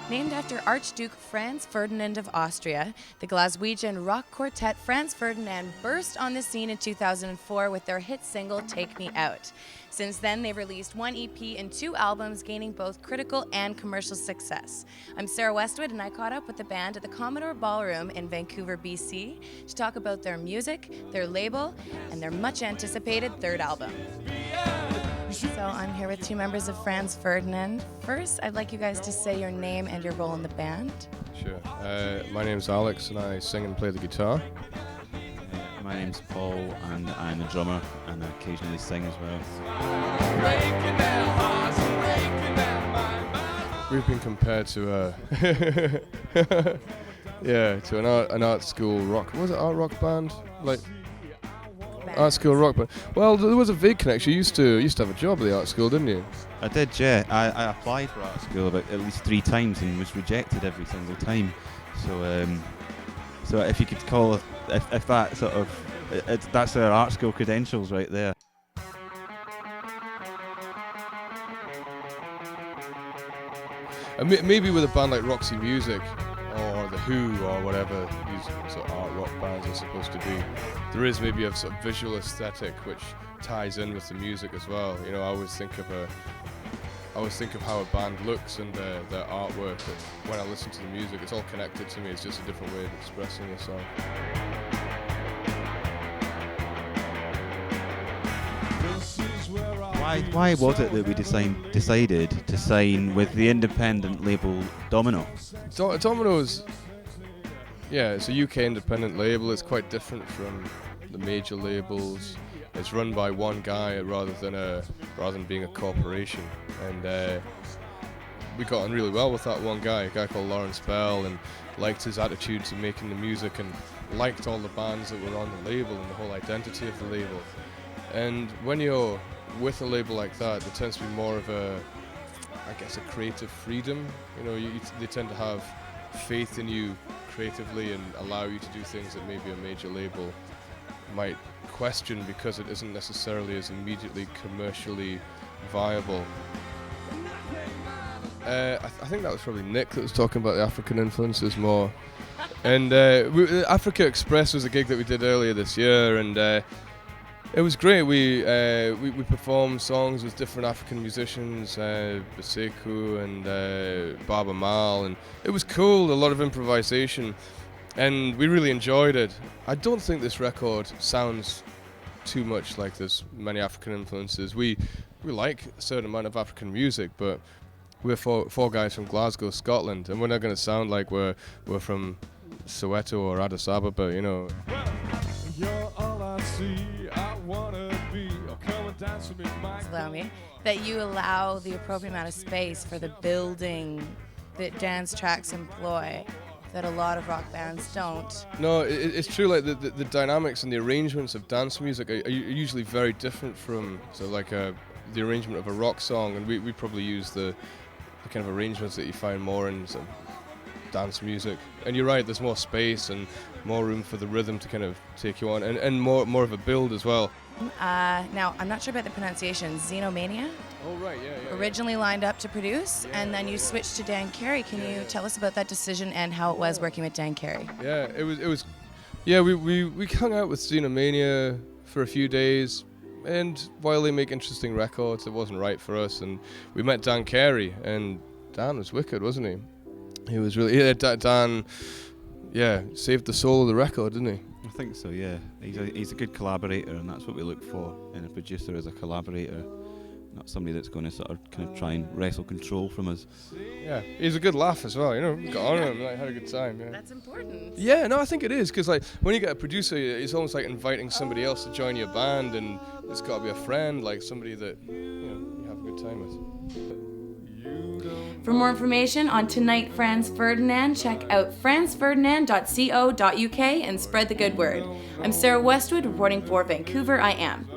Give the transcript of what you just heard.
Named after Archduke Franz Ferdinand of Austria, the Glaswegian rock quartet Franz Ferdinand burst on the scene in 2004 with their hit single, Take Me Out. Since then, they've released 1 EP and 2 albums, gaining both critical and commercial success. I'm Sarah-Westwood, and I caught up with the band at the Commodore Ballroom in Vancouver, BC, to talk about their music, their label, and their much-anticipated third album. So I'm here with 2 members of Franz Ferdinand. First, I'd like you guys to say your name and your role in the band. Sure. My name's Alex and I sing and play the guitar. My name's Paul and I'm a drummer and I occasionally sing as well. We've been compared to an art school rock. Was it art rock band? Like art school rock band. Well, there was a vague connection. You used to have a job at the art school, didn't you? I did, yeah. I applied for art school about at least 3 times and was rejected every single time. So if you could call if that sort of that's their art school credentials right there. And maybe with a band like Roxy Music or The Who or whatever these sort of art rock bands are supposed to be, there is maybe a sort of visual aesthetic which ties in with the music as well. You know, I always think of how a band looks and their artwork. But when I listen to the music, it's all connected to me. It's just a different way of expressing a song. Why was it that we decided to sign with the independent label Domino? Domino's, yeah, it's a UK independent label. It's quite different from the major labels. It's run by one guy rather than being a corporation. And we got on really well with that one guy, a guy called Lawrence Bell, and liked his attitude to making the music and liked all the bands that were on the label and the whole identity of the label. And when you're with a label like that, there tends to be more of a creative freedom. You know, they tend to have faith in you creatively and allow you to do things that maybe a major label might question because it isn't necessarily as immediately commercially viable. I think that was probably Nick that was talking about the African influences more. And Africa Express was a gig that we did earlier this year, and it was great. We performed songs with different African musicians, Baseku and Baba Mal, and it was cool, a lot of improvisation, and we really enjoyed it. I don't think this record sounds too much like there's many African influences. We like a certain amount of African music, but we're four guys from Glasgow, Scotland, and we're not going to sound like we're from Soweto or Addis Ababa, you know. Allow me that you allow the appropriate amount of space for the building that dance tracks employ that a lot of rock bands don't. No, it's true. Like the dynamics and the arrangements of dance music are usually very different from the arrangement of a rock song, and we probably use the kind of arrangements that you find more in sort of dance music. And you're right, there's more space and more room for the rhythm to kind of take you on, and more of a build as well. Now, I'm not sure about the pronunciation. Xenomania? Oh, right, yeah. Originally lined up to produce, and then you switched to Dan Carey. Can you tell us about that decision and how it was working with Dan Carey? Yeah, it was. Yeah, we hung out with Xenomania for a few days, and while they make interesting records, it wasn't right for us, and we met Dan Carey, and Dan was wicked, wasn't he? He was really, Dan, saved the soul of the record, didn't he? I think so, yeah. He's a good collaborator, and that's what we look for in a producer, as a collaborator, not somebody that's going to sort of kind of try and wrestle control from us. Yeah, he's a good laugh as well, you know, got on him, had a good time, yeah. That's important. Yeah, no, I think it is, because when you get a producer, it's almost like inviting somebody else to join your band, and it's got to be a friend, like somebody that, you have a good time with. For more information on Tonight Franz Ferdinand, check out franzferdinand.co.uk and spread the good word. I'm Sarah-Westwood reporting for Vancouver I Am.